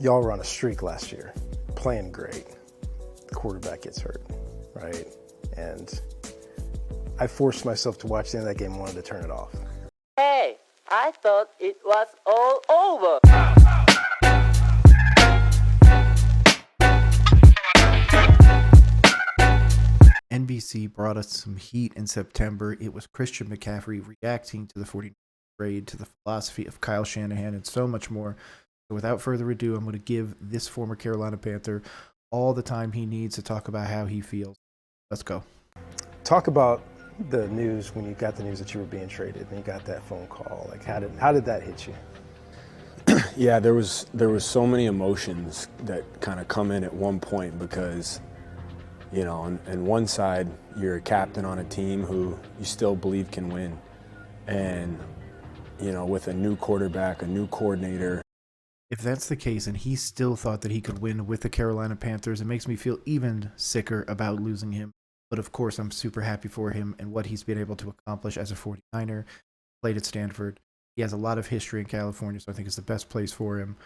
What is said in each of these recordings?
y'all were on a streak last year, playing great. The quarterback gets hurt, right? And I forced myself to watch the end of that game and wanted to turn it off. Hey, I thought it was all over. NBC brought us some heat in September. It was Christian McCaffrey reacting to the 49ers trade, to the philosophy of Kyle Shanahan, and so much more. So without further ado, I'm going to give this former Carolina Panther all the time he needs to talk about how he feels. Let's go. Talk about the news when you got the news that you were being traded and you got that phone call. Like, how did that hit you? Yeah, there was so many emotions that kind of come in at one point because, you know, on one side, you're a captain on a team who you still believe can win. And, you know, with a new quarterback, a new coordinator. If that's the case and he still thought that he could win with the Carolina Panthers, it makes me feel even sicker about losing him. But of course, I'm super happy for him and what he's been able to accomplish as a 49er. Played at Stanford. He has a lot of history in California, so I think it's the best place for him.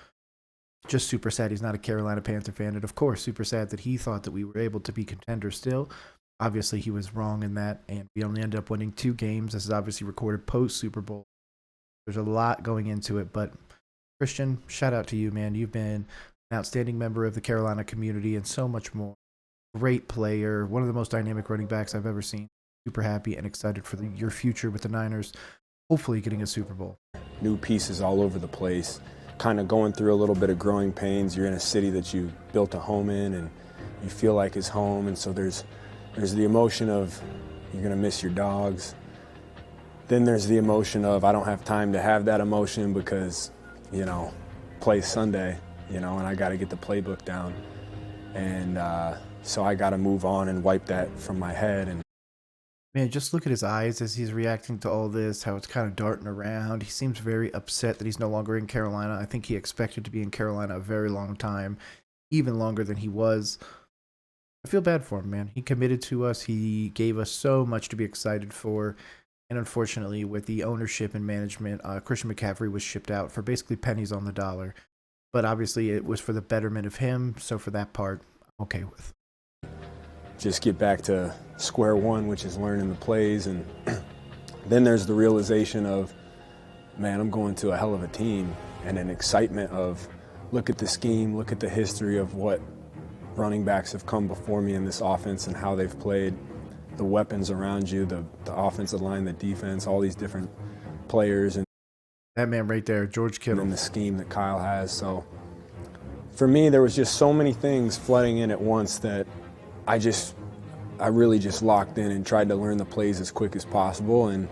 Just super sad he's not a Carolina Panther fan. And of course, super sad that he thought that we were able to be contenders still. Obviously, he was wrong in that, and we only ended up winning 2 games. This is obviously recorded post-Super Bowl. There's a lot going into it, but Christian, shout out to you, man. You've been an outstanding member of the Carolina community and so much more. Great player, one of the most dynamic running backs I've ever seen. Super happy and excited for your future with the Niners, hopefully getting a Super Bowl. New pieces all over the place, kind of going through a little bit of growing pains. You're in a city that you built a home in and you feel like it's home, and so there's the emotion of you're going to miss your dogs. Then there's the emotion of I don't have time to have that emotion because, you know, play Sunday, you know, and I got to get the playbook down. And so I got to move on and wipe that from my head. And man, just look at his eyes as he's reacting to all this, how it's kind of darting around. He seems very upset that he's no longer in Carolina. I think he expected to be in Carolina a very long time, even longer than he was. I feel bad for him, man. He committed to us. He gave us so much to be excited for. And unfortunately, with the ownership and management, Christian McCaffrey was shipped out for basically pennies on the dollar. But obviously, it was for the betterment of him. So for that part, I'm okay with. Just get back to square one, which is learning the plays. And then there's the realization of, man, I'm going to a hell of a team, and an excitement of look at the scheme, look at the history of what running backs have come before me in this offense and how they've played, the weapons around you, the offensive line, the defense, all these different players. And that man right there, George Kittle. And the scheme that Kyle has. So for me, there was just so many things flooding in at once that I really just locked in and tried to learn the plays as quick as possible. And,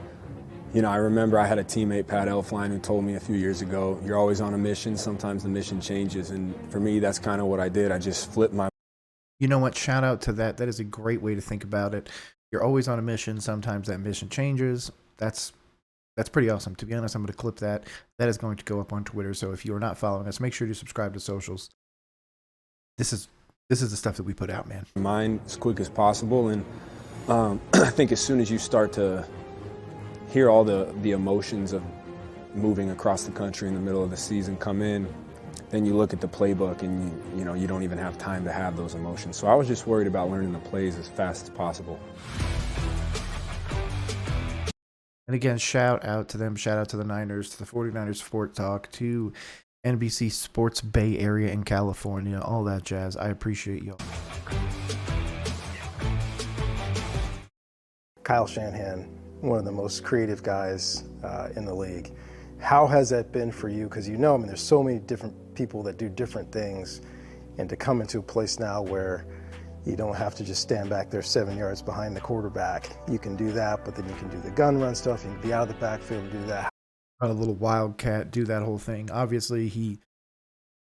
you know, I remember I had a teammate, Pat Elfline, who told me a few years ago, you're always on a mission. Sometimes the mission changes. And for me, that's kind of what I did. I just flipped my. You know what? Shout out to that. That is a great way to think about it. You're always on a mission. Sometimes that mission changes. That's pretty awesome. To be honest, I'm going to clip that. That is going to go up on Twitter. So if you are not following us, make sure to subscribe to socials. This is the stuff that we put out, man. Mind as quick as possible. And I think as soon as you start to hear all the emotions of moving across the country in the middle of the season come in, then you look at the playbook and you know you don't even have time to have those emotions. So I was just worried about learning the plays as fast as possible. And again, shout out to them, shout out to the Niners, to the 49ers Sport Talk, to NBC Sports Bay Area in California, all that jazz. I appreciate y'all. Kyle Shanahan, one of the most creative guys in the league. How has that been for you? Because you know, I mean, there's so many different people that do different things, and to come into a place now where you don't have to just stand back there 7 yards behind the quarterback. You can do that, but then you can do the gun run stuff. You can be out of the backfield and do that. A little wildcat, do that whole thing. Obviously, he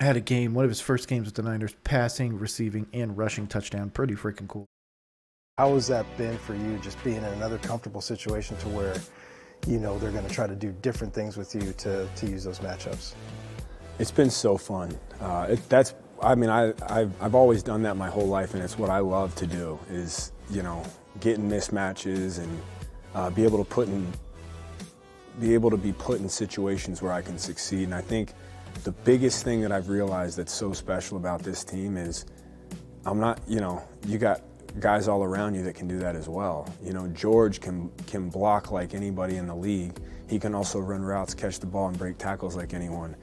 had a game, one of his first games with the Niners, passing, receiving, and rushing touchdown. Pretty freaking cool. How has that been for you, just being in another comfortable situation to where, you know, they're going to try to do different things with you to use those matchups? It's been so fun. I've always done that my whole life, and it's what I love to do is, you know, get in mismatches and be able to be put in situations where I can succeed. And I think the biggest thing that I've realized that's so special about this team is I'm not, you got guys all around you that can do that as well. George can block like anybody in the league. He can also run routes, catch the ball, and break tackles like anyone.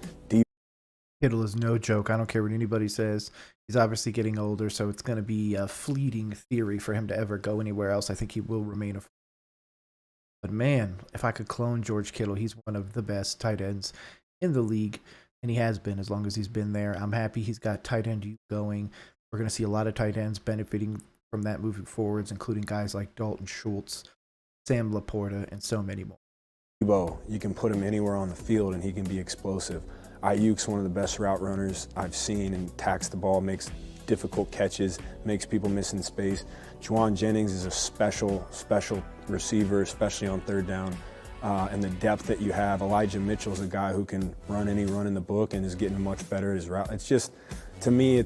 Kittle is no joke. I don't care what anybody says. He's obviously getting older, so it's going to be a fleeting theory for him to ever go anywhere else. I think he will remain a. But man, if I could clone George Kittle, he's one of the best tight ends in the league, and he has been as long as he's been there. I'm happy he's got tight end youth going. We're going to see a lot of tight ends benefiting from that moving forwards, including guys like Dalton Schultz, Sam Laporta, and so many more. You can put him anywhere on the field, and he can be explosive. Ayuk's one of the best route runners I've seen, and tacks the ball, makes difficult catches, makes people miss in space. Juwan Jennings is a special receiver, especially on third down. And the depth that you have. Elijah Mitchell's a guy who can run any run in the book and is getting much better at his route. It's just, to me,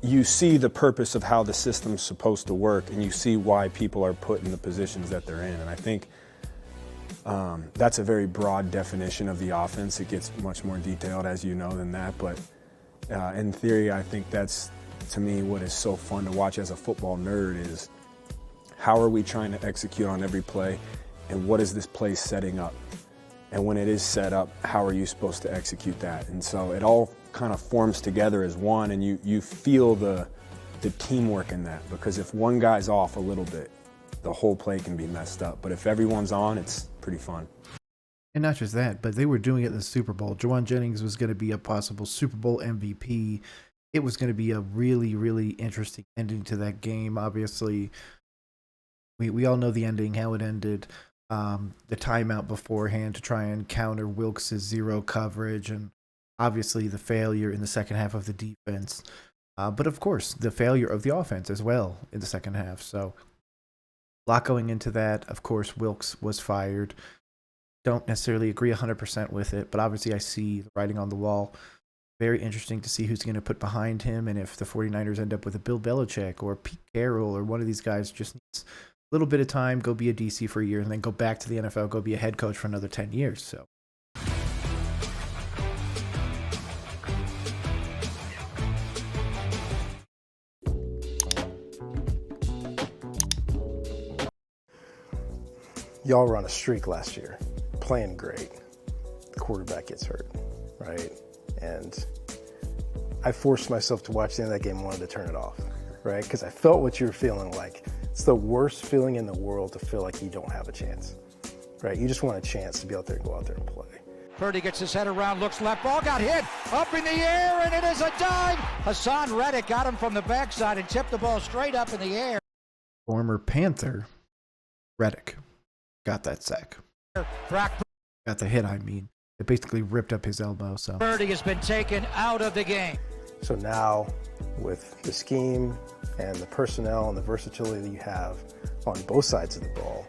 you see the purpose of how the system's supposed to work, and you see why people are put in the positions that they're in. And I think that's a very broad definition of the offense. It gets much more detailed, as you know, than that. But in theory, I think that's, to me, what is so fun to watch as a football nerd is how are we trying to execute on every play, and what is this play setting up? And when it is set up, how are you supposed to execute that? And so it all kind of forms together as one, and you feel the teamwork in that, because if one guy's off a little bit, the whole play can be messed up. But if everyone's on, it's pretty fun. And not just that, but they were doing it in the Super Bowl. Juwan Jennings was going to be a possible Super Bowl MVP. It was going to be a really, really interesting ending to that game. Obviously, we all know the ending, how it ended. The timeout beforehand to try and counter Wilkes' zero coverage, and obviously the failure in the second half of the defense. But of course, the failure of the offense as well in the second half. So a lot going into that. Of course, Wilkes was fired. Don't necessarily agree 100% with it, but obviously I see the writing on the wall. Very interesting to see who's going to put behind him, and if the 49ers end up with a Bill Belichick or Pete Carroll or one of these guys just needs a little bit of time, go be a DC for a year, and then go back to the NFL, go be a head coach for another 10 years. So Y'all were on a streak last year, playing great. The quarterback gets hurt, right? And I forced myself to watch the end of that game and wanted to turn it off, right? Because I felt what you were feeling like. It's the worst feeling in the world to feel like you don't have a chance, right? You just want a chance to be out there and go out there and play. Purdy gets his head around, looks left, ball got hit, up in the air, and it is a dive. Hassan Reddick got him from the backside and tipped the ball straight up in the air. former Panther Reddick got that sack. Got the hit, I mean. It basically ripped up his elbow. So Purdy has been taken out of the game. So now, with the scheme and the personnel and the versatility that you have on both sides of the ball,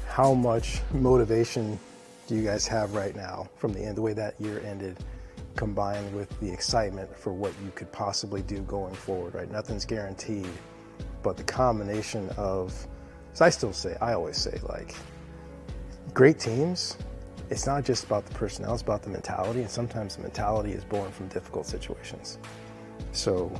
how much motivation do you guys have right now from the end, the way that year ended, combined with the excitement for what you could possibly do going forward, right? Nothing's guaranteed, but the combination of, so I always say, like, great teams, it's not just about the personnel, it's about the mentality, and sometimes the mentality is born from difficult situations. So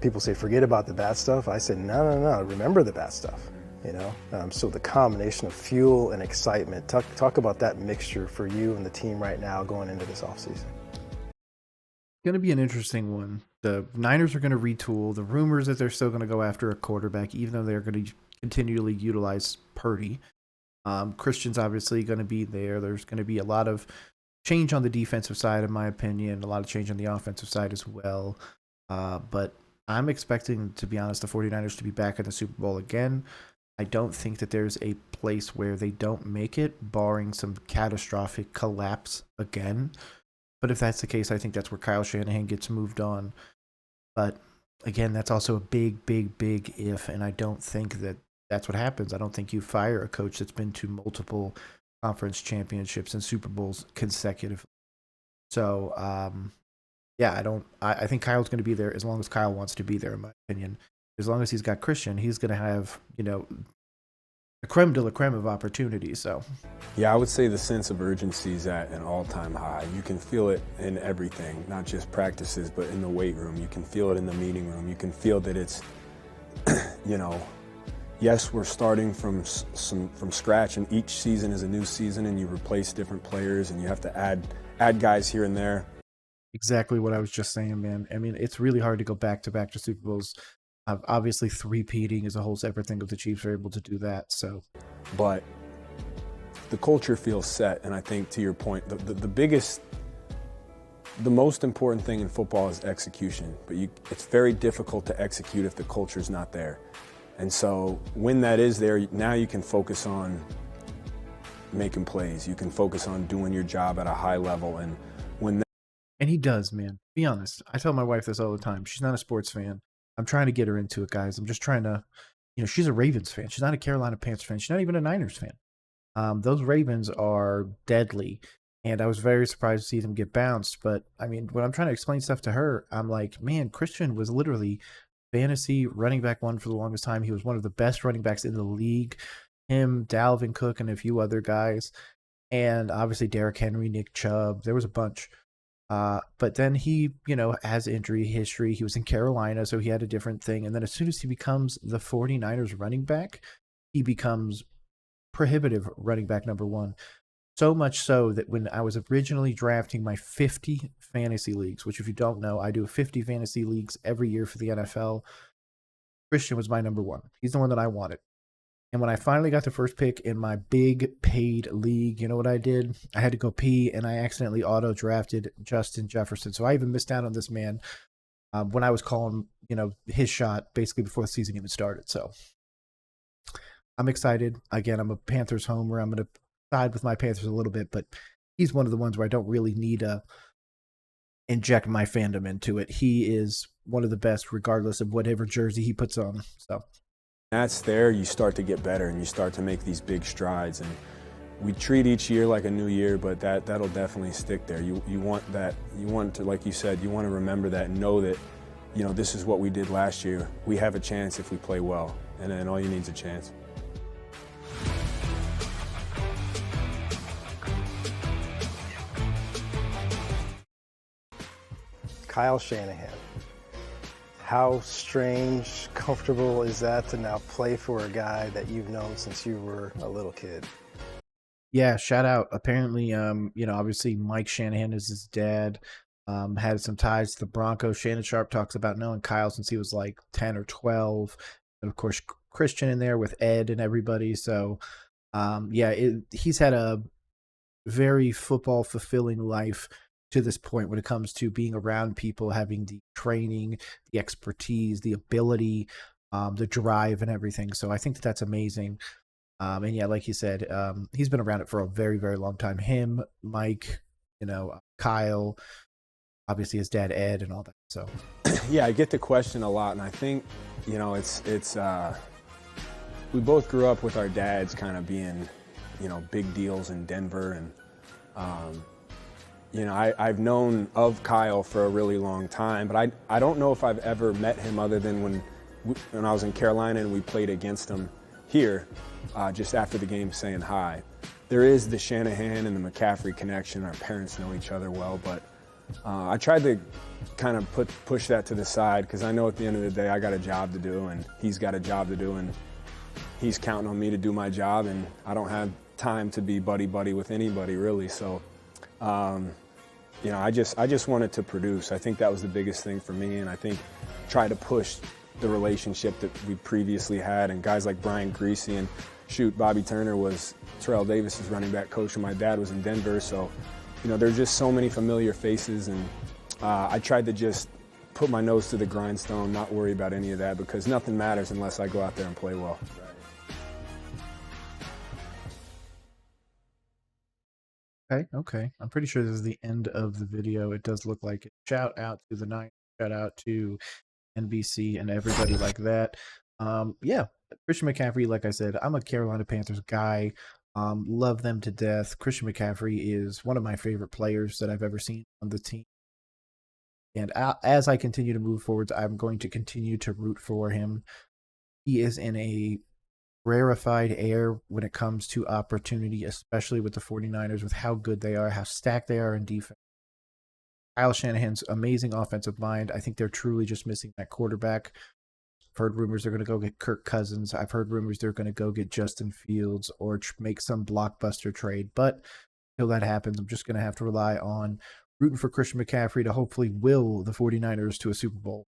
people say, forget about the bad stuff. I said, no, remember the bad stuff, you know? So the combination of fuel and excitement, talk about that mixture for you and the team right now going into this offseason. Going to be an interesting one. The Niners are going to retool. The rumors that they're still going to go after a quarterback, even though they're going to continually utilize Purdy. Christian's obviously going to be there. There's going to be a lot of change on the defensive side, in my opinion, a lot of change on the offensive side as well. But I'm expecting, to be honest, the 49ers to be back in the Super Bowl again. I don't think that there's a place where they don't make it, barring some catastrophic collapse again. But if that's the case, I think that's where Kyle Shanahan gets moved on. But again, that's also a big if, and I don't think that that's what happens. I don't think you fire a coach that's been to multiple conference championships and Super Bowls consecutively. So, I think Kyle's going to be there as long as Kyle wants to be there, in my opinion. As long as he's got Christian, he's going to have, the creme de la creme of opportunity. So yeah, I would say the sense of urgency is at an all-time high. You can feel it in everything, not just practices, but in the weight room. You can feel it in the meeting room. You can feel that it's, you know, yes, we're starting from scratch, and each season is a new season, and you replace different players, and you have to add guys here and there. exactly what I was just saying, man. I mean, it's really hard to go back to Super Bowls. Obviously, three-peating is a whole separate thing if the Chiefs are able to do that. So, but the culture feels set, and I think to your point, the most important thing in football is execution. But it's very difficult to execute if the culture's not there. And so when that is there, now you can focus on making plays. You can focus on doing your job at a high level. And and he does, man. Be honest. I tell my wife this all the time. She's not a sports fan. I'm trying to get her into it, guys. I'm just trying to, she's a Ravens fan. She's not a Carolina Panthers fan. She's not even a Niners fan. Those Ravens are deadly. And I was very surprised to see them get bounced. But, I mean, when I'm trying to explain stuff to her, I'm like, man, Christian was literally fantasy running back one for the longest time. He was one of the best running backs in the league. Him, Dalvin Cook, and a few other guys. And obviously Derrick Henry, Nick Chubb. There was a bunch. But then he, has injury history. He was in Carolina, so he had a different thing. And then as soon as he becomes the 49ers running back, he becomes prohibitive running back number one. So much so that when I was originally drafting my 50 fantasy leagues, which if you don't know, I do 50 fantasy leagues every year for the NFL, Christian was my number one. He's the one that I wanted. And when I finally got the first pick in my big paid league, you know what I did? I had to go pee, and I accidentally auto-drafted Justin Jefferson. So I even missed out on this man when I was calling, his shot basically before the season even started. So I'm excited. Again, I'm a Panthers homer. I'm going to side with my Panthers a little bit, but he's one of the ones where I don't really need to inject my fandom into it. He is one of the best regardless of whatever jersey he puts on. So that's there, you start to get better and you start to make these big strides. And we treat each year like a new year, but that'll definitely stick there. You want that, you want to, like you said, you want to remember that and know that, this is what we did last year. We have a chance if we play well, and then all you need is a chance. Kyle Shanahan. How strange, comfortable is that to now play for a guy that you've known since you were a little kid? Yeah, shout out. Apparently, obviously Mike Shanahan is his dad. Had some ties to the Broncos. Shannon Sharp talks about knowing Kyle since he was like 10 or 12. And of course, Christian in there with Ed and everybody. So, he's had a very football fulfilling life to this point when it comes to being around people, having the training, the expertise, the ability, the drive and everything. So I think that's amazing. And yeah, like you said, he's been around it for a very, very long time. Him, Mike, Kyle, obviously his dad, Ed, and all that. So yeah, I get the question a lot. And I think, it's we both grew up with our dads kind of being, big deals in Denver. And, I've known of Kyle for a really long time, but I don't know if I've ever met him other than when I was in Carolina and we played against him here just after the game saying hi. There is the Shanahan and the McCaffrey connection. Our parents know each other well, but I tried to kind of push that to the side because I know at the end of the day I got a job to do and he's got a job to do and he's counting on me to do my job, and I don't have time to be buddy-buddy with anybody really. So I just wanted to produce. I think that was the biggest thing for me, and I think try to push the relationship that we previously had, and guys like Brian Greasy and Bobby Turner was Terrell Davis's running back coach, and my dad was in Denver, so there's just so many familiar faces, and I tried to just put my nose to the grindstone, not worry about any of that, because nothing matters unless I go out there and play well. Okay. I'm pretty sure this is the end of the video. It does look like it. Shout out to the Niners. Shout out to NBC and everybody like that. Christian McCaffrey, like I said, I'm a Carolina Panthers guy. Love them to death. Christian McCaffrey is one of my favorite players that I've ever seen on the team. And as I continue to move forward, I'm going to continue to root for him. He is in a rarefied air when it comes to opportunity, especially with the 49ers, with how good they are, how stacked they are in defense. Kyle Shanahan's amazing offensive mind. I think they're truly just missing that quarterback. I've heard rumors they're going to go get Kirk Cousins. I've heard rumors they're going to go get Justin Fields or make some blockbuster trade. But until that happens, I'm just going to have to rely on rooting for Christian McCaffrey to hopefully will the 49ers to a Super Bowl.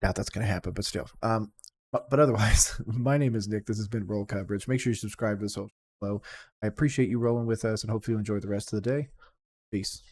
Doubt that's going to happen, but still. But otherwise, my name is Nick. This has been Roll Coverage. Make sure you subscribe to the social below. I appreciate you rolling with us, and hopefully you enjoy the rest of the day. Peace.